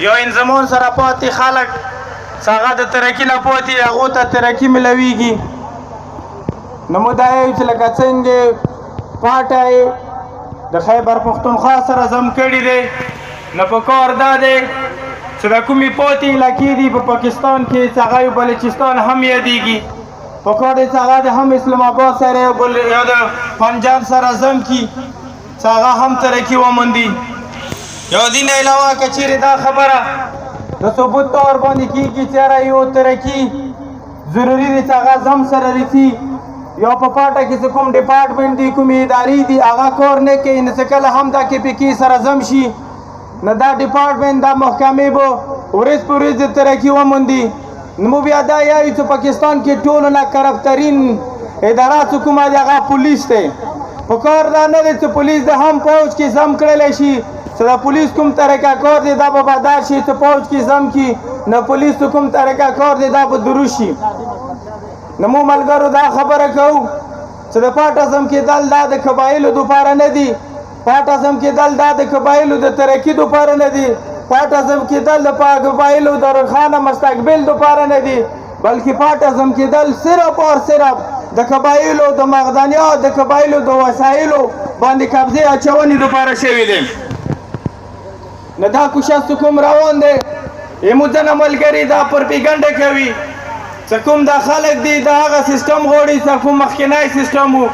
یو انزمون سره پاتې خلک څنګه د ترقي نه پاتې هغو ته ترقي ملویږي. نو موږ دا یو چې لکه څنګه پاټی د خیبر پښتونخوا سره ضم کړي دی، نو پکار دا دی چې د کومې پاتې علاقې دي په پاکستان کې چې هغه بلوچستان هم یادېږي، پکار دی چې هغه د هم اسلام آباد سره یا د پنجاب سره ضم کړي چې هغه هم ترقي وموندي. یو دې نه علاوه که چیرې دا خبره د ثبوت طور باندې کېږي چې یاره یو ترقي ضروري دی چې هغه ضم سره رسي، یا په پاټه کې چې کوم ډپارټمنټ دي کومې ادارې دي هغه کار نه کوي، نو چې کله هم دا کې پکې سره ضم شي نو دا ډپارټمنټ دا محکمې به ورځ په ورځ د ترقي وموندي. نو موږ بیا دا یایو چې پاکستان کې ټولو نه کرپترین اداره چې کومه دی هغه پولیس دی. په کار دا نه دی چې پولیس د هم پوج کې ضم کړلی شي، چې د پولیس کوم طریقه کار دی دا به بدل شي چې پوج کې ضم کړي، نو پولیس کوم طریقه کار دی دا به دروست شي. نو موږ ملګرو دا خبره کوو چې د پاټه ضم کېدل دا د قبایلو دپاره نه دي، پاټه ضم کېدل دا د قبایلو د ترقي دپاره نه دي، پاټه ضم کېدل د قبایلو د روښانه مستقبل دپاره نه دي، بلکې پاټه ضم کېدل صرف او صرف د قبایلو د مقدنیات د قبایلو د وسایلو باندې قبضې اچونې دپاره شوي دي. نو دا کوشش کوم روان دی، زموږ ځینې ملګري دا پروپیګنډه کوي چې کوم دا خلک دي د هغه سیستم غواړي چې کوم مخکینی سیستم و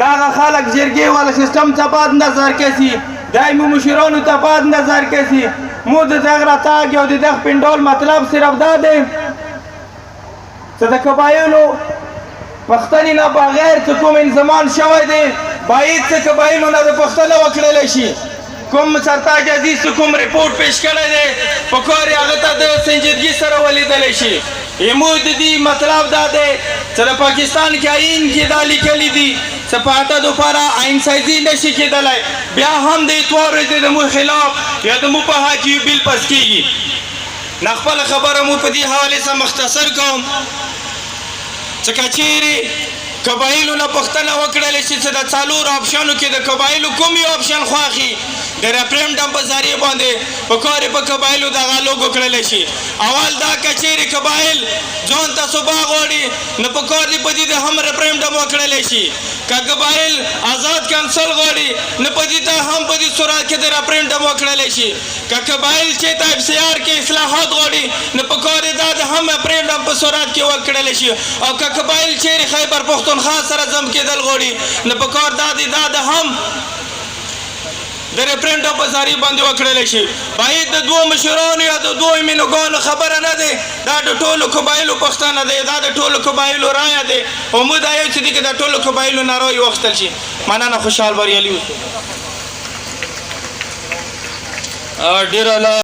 د هغه خلک جرګې والا سیستم ته باید نظر کشي، دایمي مشرانو ته باید نظر کشي. مو د دغه راتګ او د دغه پنډول مطلب صرف دا دی چې د قبایلو پښتنې نه بغیر چې کوم انضمام شوی دی باید چې قبایلو نه د پښتنه وکړلی شي. کوم سرتاج عزیز چې کوم رپورټ پیش کړی دی پکار یې هغه ته د سنجیدګي سره ولیدلی شي. زموږ د دې مطلب دا دی چې د پاکستان کې آئین کې دا لیکلي دي چې پاټه دپاره آئین سازي نشي کېدلی، بیا هم د اتوار ورځې د مو خلاف یا د مو په حق یو بیل پس کېږي. نه خپله خبره مو په دې حوالې سره مختصر کوم چې که چیرې قبایلو نه پوښتنه وکړلی شي چې د څلورو آپشنو کې د قبایلو کوم یو آپشن خوښي د ریفرنډم په ذریعې باندې پکار یې په قبایلو دغه لوګ وکړلی شي. اول دا که چیرې قبایل ځان ته صوبه غواړي نو پکار دي په دې د هم ریفرنډم وکړلی شي، که قبایل آزاد کونسل غواړي نو په دې ته هم په دې صورت کې د ریفرنډم وکړلی شي، که قبایل چېرته اف سی آر کې اصلاحات غواړي نو پکار یې دا د هم ریفرنډم په صورت کې وکړلی شي، او که قبایل چیرې خیبر پښتونخوا سره ضم کېدل غواړي نو پکار دا دی دا د هم د ریفرنډم په ذریعې باندې وکړلی شي. باید د دوو مشرانو یا د دوو مینوګانو خبره نه دی، دا د ټولو قبایلو پوښتنه دی، دا د ټولو قبایلو رایه دی، او موږ دا یو چې دی که د ټولو قبایلو نه رایې واخیستل شي. مننه، خوشحال بریالي اوسئ.